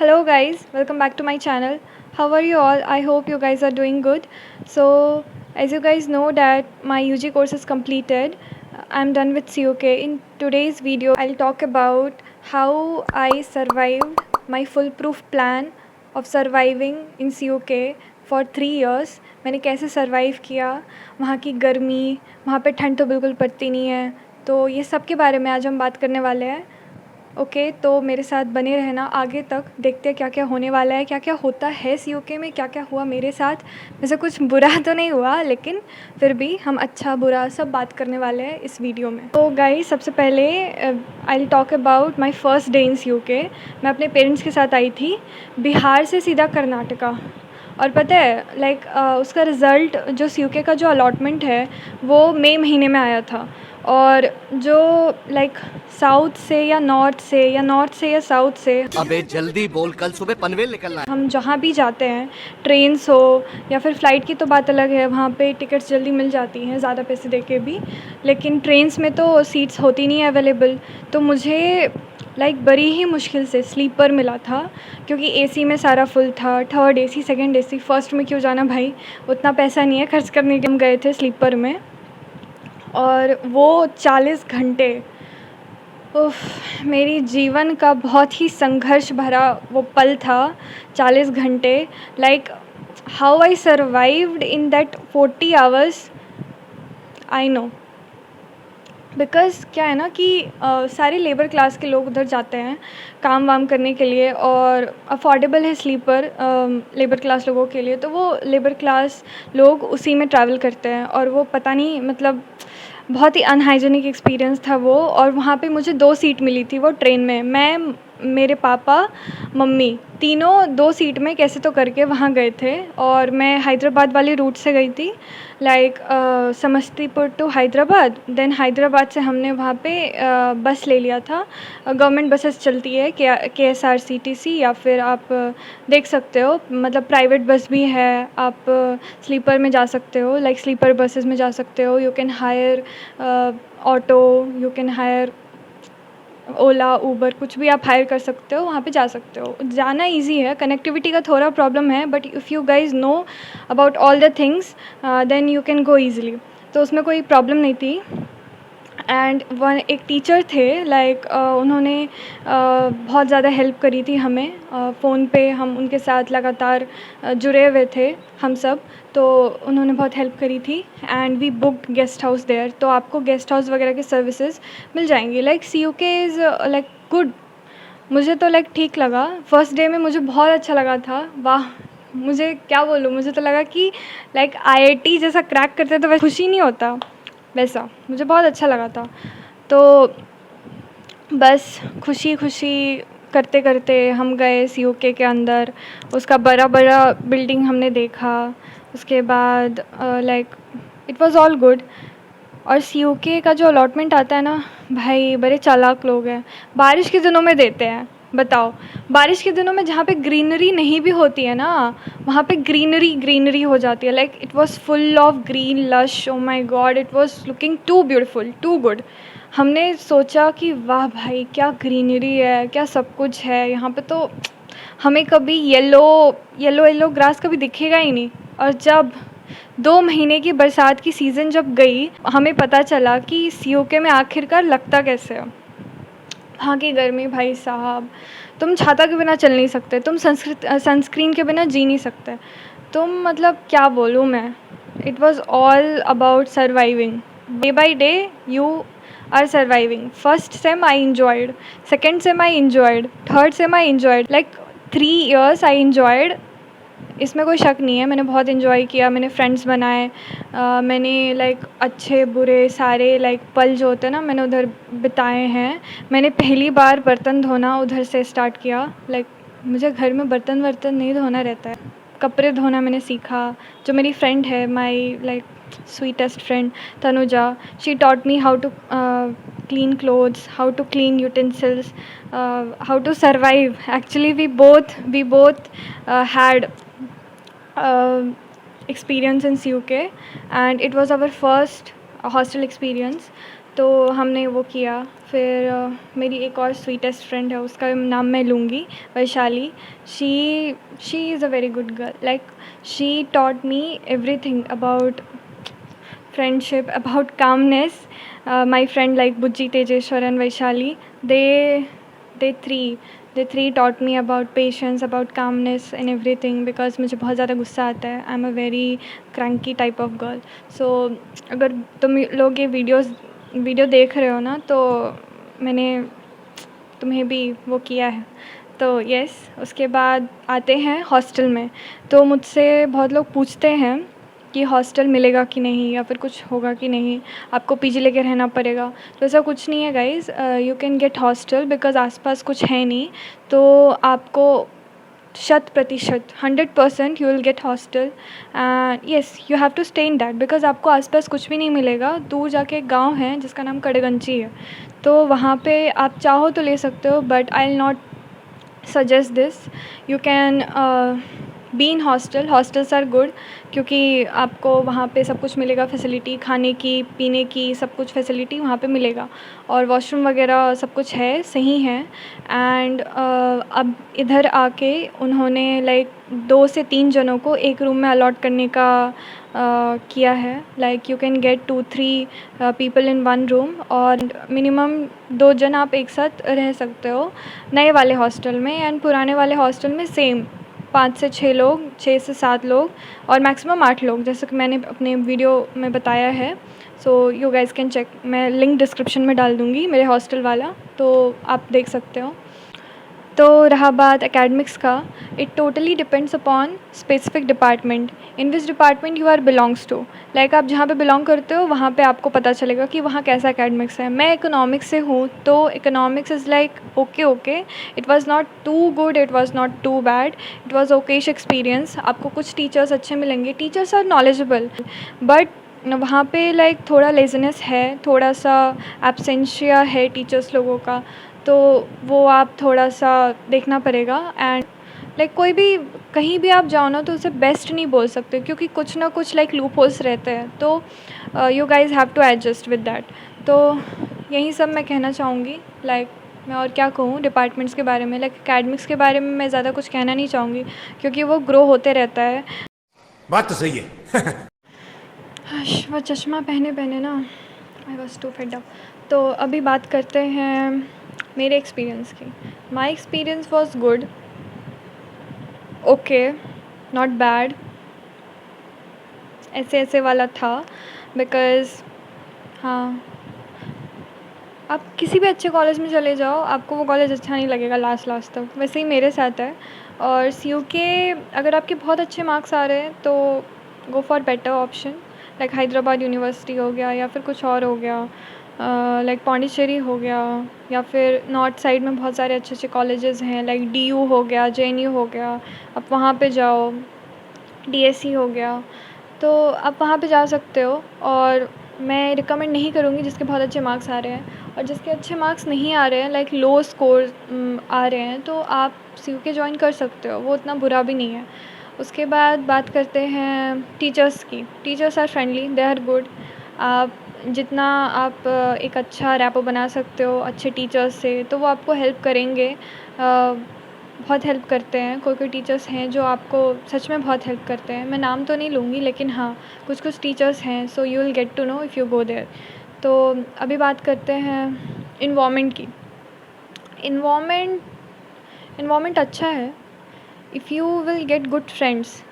Hello guys, welcome back to my channel. How are you all? I hope you guys are doing good. So, as you guys know that my UG course is completed. I'm done with COK. In today's video, I'll talk about how I survived my foolproof plan of surviving in COK for 3 years. मैंने कैसे survive किया, वहाँ की गर्मी, वहाँ पे ठंड तो बिल्कुल पड़ती नहीं है, तो ये सब के बारे में आज हम बात करने वाले हैं. ओके तो मेरे साथ बने रहना आगे तक. देखते हैं क्या क्या होने वाला है, क्या क्या होता है COK में, क्या क्या हुआ मेरे साथ. वैसे कुछ बुरा तो नहीं हुआ, लेकिन फिर भी हम अच्छा बुरा सब बात करने वाले हैं इस वीडियो में. तो गाइस, सबसे पहले I will talk about my first day in COK. मैं अपने पेरेंट्स के साथ आई थी बिहार से सीधा कर्नाटका. और पता है उसका रिज़ल्ट जो COK का जो अलॉटमेंट है वो मई महीने में आया था. और जो साउथ से या नॉर्थ से या साउथ से, अबे जल्दी बोल, कल सुबह पनवेल निकलना है. हम जहाँ भी जाते हैं, ट्रेन्स हो या फिर फ़्लाइट की तो बात अलग है, वहाँ पे टिकट्स जल्दी मिल जाती हैं ज़्यादा पैसे दे के भी. लेकिन ट्रेन्स में तो सीट्स होती नहीं है अवेलेबल. तो मुझे बड़ी ही मुश्किल से स्लीपर मिला था, क्योंकि AC में सारा फुल था. Third AC, second AC, first में क्यों जाना भाई, उतना पैसा नहीं है खर्च करने के. हम गए थे स्लीपर में और वो 40 घंटे, मेरी जीवन का बहुत ही संघर्ष भरा वो पल था. 40 घंटे, how I survived in that 40 hours, I know. Because क्या है ना कि सारे लेबर क्लास के लोग उधर जाते हैं काम वाम करने के लिए, और अफोर्डेबल है स्लीपर लेबर क्लास लोगों के लिए. तो वो लेबर क्लास लोग उसी में ट्रैवल करते हैं, और वो पता नहीं बहुत ही अनहाइजीनिक एक्सपीरियंस था वो. और वहाँ पे मुझे 2 सीट मिली थी वो ट्रेन में. मैं, मेरे पापा, मम्मी, तीनों 2 सीट में कैसे तो करके वहाँ गए थे. और मैं हैदराबाद वाले रूट से गई थी, समस्तीपुर टू हैदराबाद. देन हैदराबाद से हमने वहाँ पे बस ले लिया था. गवर्नमेंट बसेस चलती है KSRTC, या फिर आप देख सकते हो प्राइवेट बस भी है. आप स्लीपर में जा सकते हो, स्लीपर बसेस में जा सकते हो. You can hire auto, you can hire Ola, Uber, कुछ भी आप हायर कर सकते हो, वहाँ पे जा सकते हो. जाना इजी है, कनेक्टिविटी का थोड़ा प्रॉब्लम है, but if you guys know about all the things then you can go easily. तो उसमें कोई प्रॉब्लम नहीं थी. एंड एक टीचर थे, उन्होंने बहुत ज़्यादा हेल्प करी थी हमें. फ़ोन पे हम उनके साथ लगातार जुड़े हुए थे हम सब. तो उन्होंने बहुत हेल्प करी थी. And we booked guest house there. तो आपको गेस्ट हाउस वगैरह के सर्विसेज मिल जाएंगी. COK is good. मुझे तो ठीक लगा. फर्स्ट डे में मुझे बहुत अच्छा लगा था. वाह, मुझे क्या बोलूँ, मुझे तो लगा कि IIT जैसा क्रैक करते तो वैसे खुशी नहीं होता, वैसा मुझे बहुत अच्छा लगा था. तो बस खुशी खुशी करते करते हम गए COK के अंदर. उसका बड़ा बड़ा बिल्डिंग हमने देखा. उसके बाद इट वाज ऑल गुड. और COK का जो अलॉटमेंट आता है ना भाई, बड़े चालाक लोग हैं. बारिश के दिनों में देते हैं. बताओ, बारिश के दिनों में जहाँ पे ग्रीनरी नहीं भी होती है ना, वहाँ पे ग्रीनरी ग्रीनरी हो जाती है. It was full of green lush. Oh my god, it was looking too beautiful, too good. हमने सोचा कि वाह भाई, क्या ग्रीनरी है, क्या सब कुछ है यहाँ पे. तो हमें कभी येलो येलो येलो ग्रास कभी दिखेगा ही नहीं. और जब 2 महीने की बरसात की सीज़न जब गई, हमें पता चला कि COK में आखिरकार लगता कैसे है. वहाँ की गर्मी भाई साहब, तुम छाता के बिना चल नहीं सकते, तुम सनस्क्रीन के बिना जी नहीं सकते. तुम क्या बोलूँ मैं. It was all about surviving. Day by day you are surviving. First sem I enjoyed, second sem I enjoyed, third sem I enjoyed. 3 years I enjoyed. इसमें कोई शक नहीं है, मैंने बहुत इन्जॉय किया. मैंने फ्रेंड्स बनाए. मैंने अच्छे बुरे सारे पल जो होते हैं ना, मैंने उधर बिताए हैं. मैंने पहली बार बर्तन धोना उधर से स्टार्ट किया. मुझे घर में बर्तन नहीं धोना रहता है, कपड़े धोना मैंने सीखा. जो मेरी फ्रेंड है, my sweetest friend Tanuja, she taught me how to clean clothes, how to clean utensils, how to survive. Actually we both had experience in COK, and it was our first hostel experience. तो हमने वो किया। फिर मेरी एक और sweetest friend है, उसका नाम मैं लूँगी, Vaishali. She she is a very good girl, like she taught me everything about friendship, about calmness. My friend like Bujji, Tejeshwar and Vaishali, they three they three taught me about patience, about calmness and everything, because मुझे बहुत ज़्यादा गुस्सा आता है. I'm a very cranky type of girl. So अगर तुम लोग ये वीडियो देख रहे हो ना, तो मैंने तुम्हें भी वो किया है. तो यस, उसके बाद आते हैं हॉस्टल में. तो मुझसे बहुत लोग पूछते हैं कि हॉस्टल मिलेगा कि नहीं, या फिर कुछ होगा कि नहीं, आपको पीजी लेके रहना पड़ेगा. तो ऐसा कुछ नहीं है guys, you can get hostel, because आसपास कुछ है नहीं. तो आपको 100% 100% you will get hostel. And yes, you have to stay in that, because आपको आसपास कुछ भी नहीं मिलेगा. दूर जाके एक गाँव है जिसका नाम कड़गंची है, तो वहाँ पे आप चाहो तो ले सकते हो, but I will not suggest this. You can be in hostel. Hostels are good क्योंकि आपको वहाँ पे सब कुछ मिलेगा, फैसिलिटी खाने की, पीने की, सब कुछ फैसिलिटी वहाँ पे मिलेगा, और वॉशरूम वगैरह सब कुछ है, सही है. एंड अब इधर आके उन्होंने लाइक 2 से 3 जनों को एक रूम में अलॉट करने का किया है. Like you can gate 2-3 people in 1 room, और मिनिमम 2 जन आप एक साथ रह सकते हो नए वाले हॉस्टल में. एंड पुराने वाले हॉस्टल में सेम 5 से 6 लोग, 6 से 7 लोग, और मैक्सिमम 8 लोग, जैसे कि मैंने अपने वीडियो में बताया है. So you guys can check. मैं लिंक डिस्क्रिप्शन में डाल दूँगी, मेरे हॉस्टल वाला, तो आप देख सकते हो. तो रहा बात एकेडमिक्स का, it totally depends upon specific department, in which department you are belongs to. Like आप जहाँ पे बिलोंग करते हो वहाँ पे आपको पता चलेगा कि वहाँ कैसा एकेडमिक्स है. मैं इकोनॉमिक्स से हूँ, तो economics is like okay. It was not too good, it was not too bad, it was okayish experience. आपको कुछ टीचर्स अच्छे मिलेंगे, टीचर्स आर नॉलेजेबल, बट वहाँ पे लाइक थोड़ा लेज़ीनेस है, थोड़ा सा एब्सेंशिया है टीचर्स लोगों का, तो वो आप थोड़ा सा देखना पड़ेगा. एंड लाइक कोई भी कहीं भी आप जाओ ना, तो उसे बेस्ट नहीं बोल सकते, क्योंकि कुछ ना कुछ लाइक लूप होल्स रहते हैं. तो you guys have to adjust with that. तो यही सब मैं कहना चाहूँगी. लाइक मैं और क्या कहूँ डिपार्टमेंट्स के बारे में. लाइक एकेडमिक्स के बारे में मैं ज़्यादा कुछ कहना नहीं चाहूँगी, क्योंकि वो ग्रो होते रहता है. बात तो सही है. वो चश्मा पहने ना, I was too fed up. तो अभी बात करते हैं मेरे एक्सपीरियंस की. My experience was good, okay, not bad, ऐसे वाला था. बिकॉज़ हाँ, आप किसी भी अच्छे कॉलेज में चले जाओ, आपको वो कॉलेज अच्छा नहीं लगेगा लास्ट तक. वैसे ही मेरे साथ है. और CU के अगर आपके बहुत अच्छे मार्क्स आ रहे हैं तो go for better option, like Hyderabad university हो गया, या फिर कुछ और हो गया, लाइक पौंडीचेरी हो गया, या फिर नॉर्थ साइड में बहुत सारे अच्छे कॉलेजेस हैं, लाइक DU हो गया, JNU हो गया, आप वहाँ पे जाओ. DSC हो गया, तो आप वहाँ पे जा सकते हो. और मैं रिकमेंड नहीं करूँगी जिसके बहुत अच्छे मार्क्स आ रहे हैं, और जिसके अच्छे मार्क्स नहीं आ रहे हैं, लाइक लो स्कोर आ रहे हैं, तो आप CU ज्वाइन कर सकते हो, वो उतना बुरा भी नहीं है. उसके बाद बात करते हैं टीचर्स की. Teachers are friendly, they are good. आप जितना आप एक अच्छा रैपो बना सकते हो अच्छे टीचर्स से, तो वो आपको हेल्प करेंगे, बहुत हेल्प करते हैं. कोई टीचर्स हैं जो आपको सच में बहुत हेल्प करते हैं. मैं नाम तो नहीं लूँगी, लेकिन हाँ, कुछ टीचर्स हैं. So you will get to know if you go there. तो अभी बात करते हैं इन्वायरमेंट की. इन्वायरमेंट अच्छा है if you will get good friends.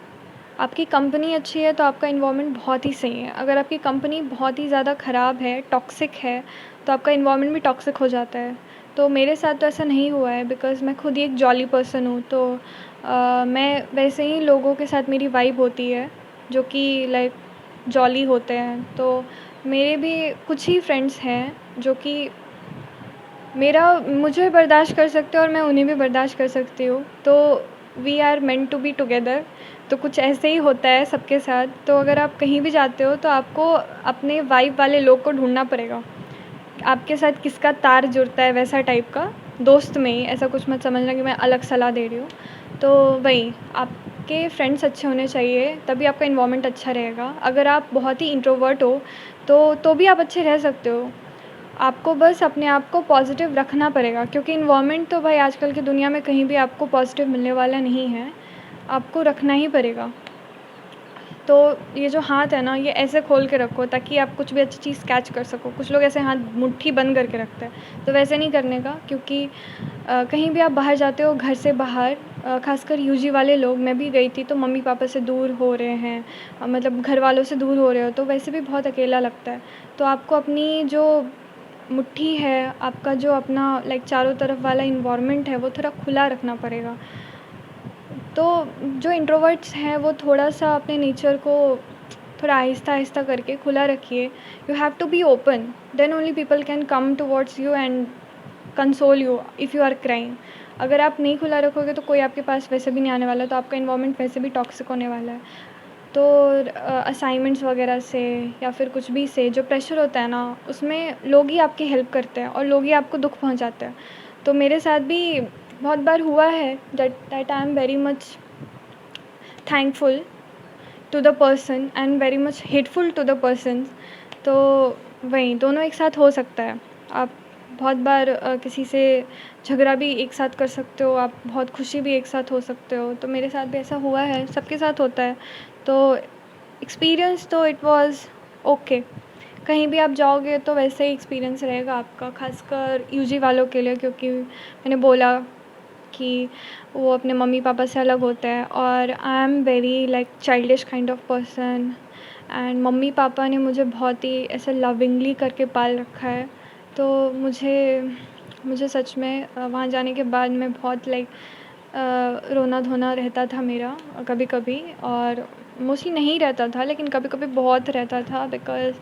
आपकी कंपनी अच्छी है तो आपका इन्वायरमेंट बहुत ही सही है. अगर आपकी कंपनी बहुत ही ज़्यादा ख़राब है, टॉक्सिक है, तो आपका इन्वायरमेंट भी टॉक्सिक हो जाता है. तो मेरे साथ तो ऐसा नहीं हुआ है, बिकॉज़ मैं खुद ही एक जॉली पर्सन हूँ. तो मैं वैसे ही लोगों के साथ मेरी वाइब होती है जो कि लाइक जॉली होते हैं. तो मेरे भी कुछ ही फ्रेंड्स हैं जो कि मुझे बर्दाश्त कर सकते हैं, और मैं उन्हें भी बर्दाश्त कर सकती हूँ. तो we are meant to be together. तो कुछ ऐसे ही होता है सबके साथ. तो अगर आप कहीं भी जाते हो तो आपको अपने वाइब वाले लोग को ढूंढना पड़ेगा. आपके साथ किसका तार जुड़ता है, वैसा टाइप का दोस्त में ही. ऐसा कुछ मत समझना कि मैं अलग सलाह दे रही हूँ. तो वही, आपके फ्रेंड्स अच्छे होने चाहिए, तभी आपका इन्वायरमेंट अच्छा रहेगा. अगर आप बहुत ही इंट्रोवर्ट हो तो भी आप अच्छे रह सकते हो. आपको बस अपने आप को पॉजिटिव रखना पड़ेगा, क्योंकि इन्वायरमेंट तो भाई आजकल की दुनिया में कहीं भी आपको पॉजिटिव मिलने वाला नहीं है, आपको रखना ही पड़ेगा। तो ये जो हाथ है ना, ये ऐसे खोल के रखो ताकि आप कुछ भी अच्छी चीज़ कैच कर सको। कुछ लोग ऐसे हाथ मुट्ठी बंद करके रखते हैं, तो वैसे नहीं करने का, क्योंकि कहीं भी आप बाहर जाते हो, घर से बाहर, खासकर यूजी वाले लोग, मैं भी गई थी, तो मम्मी पापा से दूर हो रहे हैं, मतलब घर वालों से दूर हो रहे हो, तो वैसे भी बहुत अकेला लगता है। तो आपको अपनी जो मुट्ठी है, आपका जो अपना लाइक चारों तरफ वाला इन्वायरमेंट है, वो थोड़ा खुला रखना पड़ेगा। तो जो इंट्रोवर्ट्स हैं वो थोड़ा सा अपने नेचर को थोड़ा आहिस्ता आहिस्ता करके खुला रखिए। You have to be open, then only people can come towards you and console you if you are crying. अगर आप नहीं खुला रखोगे तो कोई आपके पास वैसे भी नहीं आने वाला, तो आपका इन्वायरमेंट वैसे भी टॉक्सिक होने वाला है। तो असाइनमेंट्स वगैरह से या फिर कुछ भी से जो प्रेशर होता है ना, उसमें लोग ही आपकी हेल्प करते हैं और लोग ही आपको दुख पहुंचाते हैं। तो मेरे साथ भी बहुत बार हुआ है that I am very much thankful to the person and very much hateful to the person. तो वही दोनों एक साथ हो सकता है। आप बहुत बार किसी से झगड़ा भी एक साथ कर सकते हो, आप बहुत खुशी भी एक साथ हो सकते हो। तो मेरे साथ भी ऐसा हुआ है, सबके साथ होता है। तो एक्सपीरियंस तो इट वाज ओके। कहीं भी आप जाओगे तो वैसे ही एक्सपीरियंस रहेगा आपका, खासकर यूजी वालों के लिए, क्योंकि मैंने बोला कि वो अपने मम्मी पापा से अलग होता है और आई am very like childish kind of person. And mummy papa ने मुझे बहुत ही ऐसे लविंगली करके पाल रखा है। तो मुझे सच में वहाँ जाने के बाद में बहुत लाइक रोना धोना रहता था मेरा कभी कभी, और मोस्टली नहीं रहता था लेकिन कभी कभी बहुत रहता था, बिकॉज़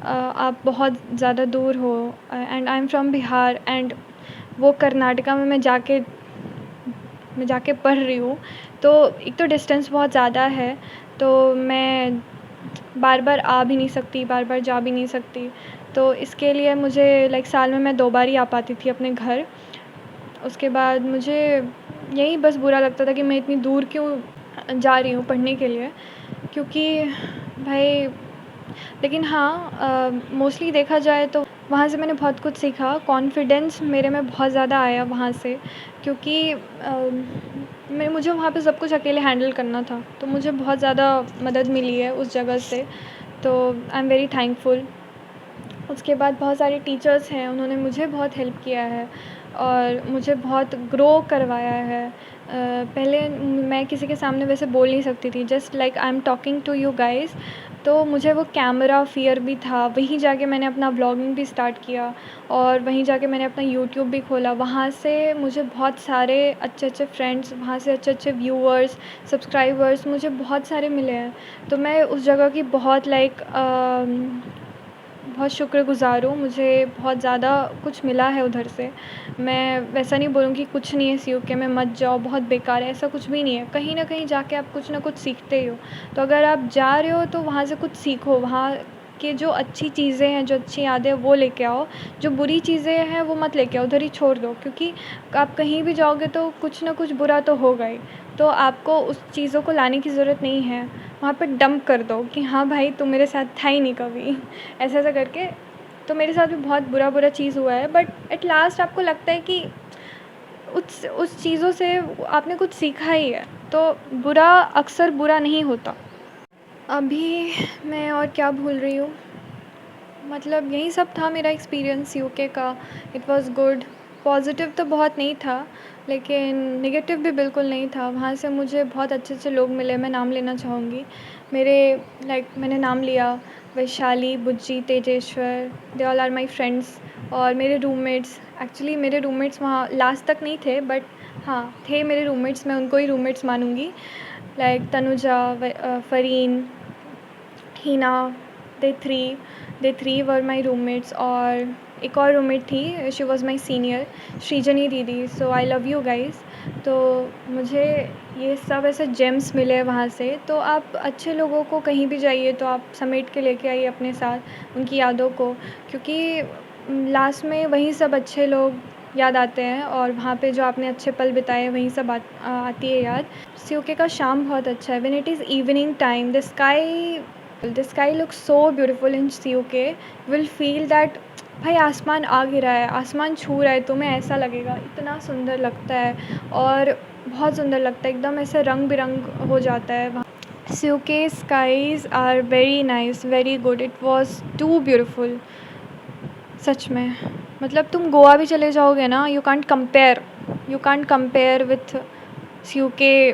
आप बहुत ज़्यादा दूर हो and I am from Bihar, and वो कर्नाटका में मैं जाके पढ़ रही हूँ। तो एक तो डिस्टेंस बहुत ज़्यादा है, तो मैं बार बार आ भी नहीं सकती, बार बार जा भी नहीं सकती। तो इसके लिए मुझे लाइक साल में मैं 2 बार ही आ पाती थी अपने घर। उसके बाद मुझे यही बस बुरा लगता था कि मैं इतनी दूर क्यों जा रही हूँ पढ़ने के लिए, क्योंकि भाई, लेकिन हाँ मोस्टली देखा जाए तो वहाँ से मैंने बहुत कुछ सीखा। कॉन्फिडेंस मेरे में बहुत ज़्यादा आया वहाँ से, क्योंकि मुझे वहाँ पे सब कुछ अकेले हैंडल करना था, तो मुझे बहुत ज़्यादा मदद मिली है उस जगह से। तो आई एम वेरी थैंकफुल। उसके बाद बहुत सारे टीचर्स हैं, उन्होंने मुझे बहुत हेल्प किया है और मुझे बहुत ग्रो करवाया है। पहले मैं किसी के सामने वैसे बोल नहीं सकती थी, just like I am talking to you guys. तो मुझे वो कैमरा फ़ियर भी था। वहीं जाके मैंने अपना व्लॉगिंग भी स्टार्ट किया और वहीं जाके मैंने अपना यूट्यूब भी खोला। वहाँ से मुझे बहुत सारे अच्छे अच्छे फ्रेंड्स, वहाँ से अच्छे अच्छे व्यूअर्स, सब्सक्राइबर्स मुझे बहुत सारे मिले हैं। तो मैं उस जगह की बहुत लाइक बहुत शुक्रगुज़ार हूँ। मुझे बहुत ज़्यादा कुछ मिला है उधर से। मैं वैसा नहीं बोलूँगी कुछ नहीं है सीयूके में, मत जाओ बहुत बेकार है, ऐसा कुछ भी नहीं है। कहीं ना कहीं जाके आप कुछ ना कुछ सीखते ही हो। तो अगर आप जा रहे हो तो वहाँ से कुछ सीखो, वहाँ के जो अच्छी चीज़ें हैं, जो अच्छी यादें हैं वो लेके आओ। जो बुरी चीज़ें हैं वो मत लेके आओ, उधर ही छोड़ दो, क्योंकि आप कहीं भी जाओगे तो कुछ ना कुछ बुरा तो होगा ही। तो आपको उस चीज़ों को लाने की ज़रूरत नहीं है, वहाँ पे डंप कर दो कि हाँ भाई तू मेरे साथ था ही नहीं कभी ऐसा ऐसा करके। तो मेरे साथ भी बहुत बुरा बुरा चीज़ हुआ है, बट एट लास्ट आपको लगता है कि उस चीज़ों से आपने कुछ सीखा ही है, तो बुरा अक्सर बुरा नहीं होता। अभी मैं और क्या भूल रही हूँ, मतलब यही सब था मेरा एक्सपीरियंस यूके का। It was good. पॉजिटिव तो बहुत नहीं था लेकिन नेगेटिव भी बिल्कुल नहीं था। वहाँ से मुझे बहुत अच्छे अच्छे लोग मिले, मैं नाम लेना चाहूँगी। मेरे मैंने नाम लिया, Vaishali, Bujji, Tejeshwar, they all are my friends. और मेरे रूममेट्स, एक्चुअली मेरे रूममेट्स वहाँ लास्ट तक नहीं थे, बट हाँ थे मेरे रूममेट्स, मैं उनको ही रूममेट्स मानूँगी। Like Tanuja, Fareen, Heena, they three were my roommates. और एक और रूममेट थी, she was my senior, Srijani दीदी। So I love you guys. तो मुझे ये सब ऐसे जेम्स मिले वहाँ से। तो आप अच्छे लोगों को कहीं भी जाइए तो आप समेट के लेके आइए अपने साथ उनकी यादों को, क्योंकि लास्ट में वही सब अच्छे लोग याद आते हैं और वहाँ पे जो आपने अच्छे पल बिताए वही सब आती है याद। सीयूके का शाम बहुत अच्छा है। When it is evening time, the sky looks so beautiful in CUK. You will feel that भाई आसमान आ गिरा है, आसमान छू रहा है, तुम्हें ऐसा लगेगा, इतना सुंदर लगता है और बहुत सुंदर लगता है, एकदम ऐसे रंग बिरंग हो जाता है वहाँ। सियोके skies are very nice, very good, it was too beautiful। सच में मतलब तुम गोवा भी चले जाओगे ना, यू कांट कंपेयर विथ सियोके।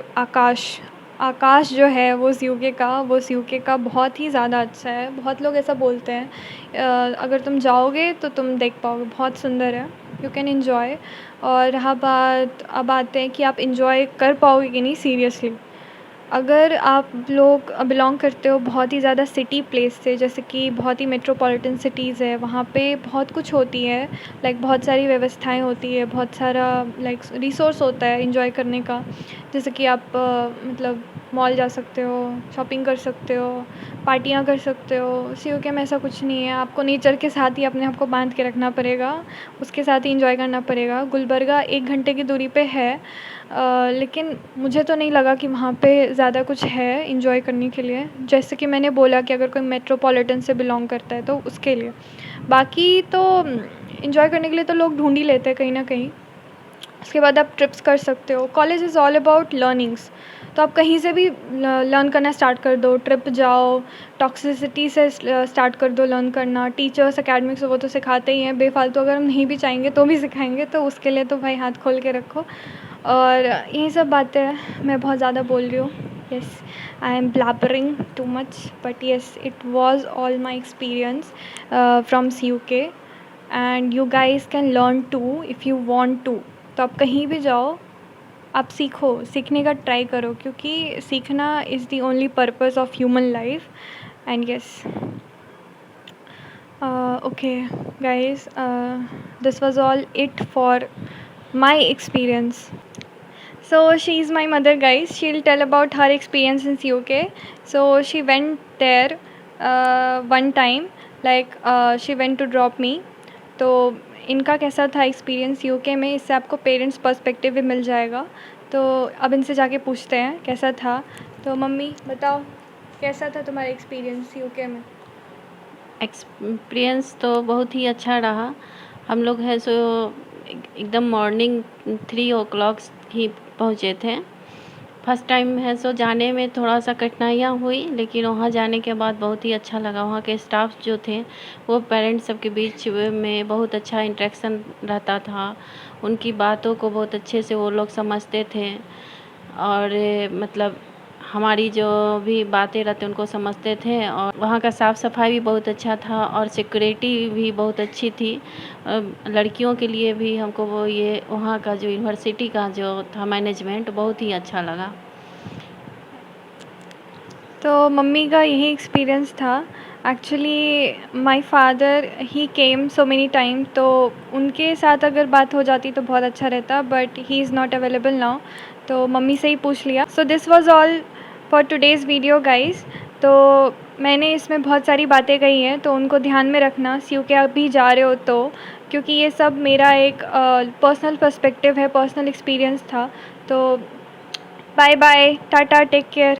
आकाश जो है वो सियोके का बहुत ही ज़्यादा अच्छा है, बहुत लोग ऐसा बोलते हैं। अगर तुम जाओगे तो तुम देख पाओगे, बहुत सुंदर है, यू कैन इन्जॉय। और रहा बात, अब आते हैं कि आप इन्जॉय कर पाओगे कि नहीं सीरियसली। अगर आप लोग बिलोंग करते हो बहुत ही ज़्यादा सिटी प्लेस से, जैसे कि बहुत ही मेट्रोपॉलिटन सिटीज़ है, वहाँ पे बहुत कुछ होती है, लाइक बहुत सारी व्यवस्थाएं होती है, बहुत सारा लाइक रिसोर्स होता है इन्जॉय करने का। जैसे कि आप मतलब मॉल जा सकते हो, शॉपिंग कर सकते हो, पार्टियाँ कर सकते हो। सीओके में ऐसा कुछ नहीं है, आपको नेचर के साथ ही अपने आप को बांध के रखना पड़ेगा, उसके साथ ही इन्जॉय करना पड़ेगा। गुलबर्गा 1 घंटे की दूरी पे है, लेकिन मुझे तो नहीं लगा कि वहाँ पे ज़्यादा कुछ है इन्जॉय करने के लिए। जैसे कि मैंने बोला कि अगर कोई मेट्रोपॉलिटन से बिलोंग करता है तो उसके लिए, बाकी तो इन्जॉय करने के लिए तो लोग ढूंढ ही लेते हैं कहीं ना कहीं। उसके बाद आप ट्रिप्स कर सकते हो। College is all about learnings, तो आप कहीं से भी लर्न करना स्टार्ट कर दो, ट्रिप जाओ, टॉक्सिसिटी से स्टार्ट कर दो लर्न करना। टीचर्स एकेडमिक्स वो तो सिखाते ही हैं, बेफालतू अगर हम नहीं भी चाहेंगे तो भी सिखाएंगे, तो उसके लिए तो भाई हाथ खोल के रखो। और यही सब बातें, मैं बहुत ज़्यादा बोल रही हूँ, yes I am blabbering too much, but yes it was all my experience from CUK and you guys can learn too if you want to. तो आप कहीं भी जाओ, आप सीखो, सीखने का ट्राई करो, क्योंकि सीखना is the only purpose of human life. And yes okay guys, this was all it for my experience. So she is my mother guys, she'll tell about her experience in CUK. So she went there one time, like she went to drop me. तो इनका कैसा था experience UK में, इससे आपको parents perspective भी मिल जाएगा। तो अब इनसे जाके पूछते हैं कैसा था। तो मम्मी बताओ, कैसा था तुम्हारा एक्सपीरियंस यूके में? एक्सपीरियंस तो बहुत ही अच्छा रहा। हम लोग है सो एकदम मॉर्निंग 3 o'clock ही पहुँचे थे। फर्स्ट टाइम है सो जाने में थोड़ा सा कठिनाइयाँ हुई, लेकिन वहाँ जाने के बाद बहुत ही अच्छा लगा। वहाँ के स्टाफ जो थे वो पेरेंट्स सबके बीच में बहुत अच्छा इंटरेक्शन रहता था, उनकी बातों को बहुत अच्छे से वो लोग समझते थे, और मतलब हमारी जो भी बातें रहते उनको समझते थे। और वहाँ का साफ़ सफाई भी बहुत अच्छा था और सिक्योरिटी भी बहुत अच्छी थी। लड़कियों के लिए भी हमको वो ये वहाँ का जो यूनिवर्सिटी का जो था मैनेजमेंट बहुत ही अच्छा लगा। तो मम्मी का यही एक्सपीरियंस था। Actually my father he came so many time, तो उनके साथ अगर बात हो जाती तो बहुत अच्छा रहता, but he is not available now, तो मम्मी से ही पूछ लिया। So this was all for today's video guys. तो मैंने इसमें बहुत सारी बातें कही हैं, तो उनको ध्यान में रखना CUK अभी जा रहे हो तो, क्योंकि ये सब मेरा एक पर्सनल पर्सपेक्टिव है, पर्सनल एक्सपीरियंस था। तो bye bye, ta-ta, take care.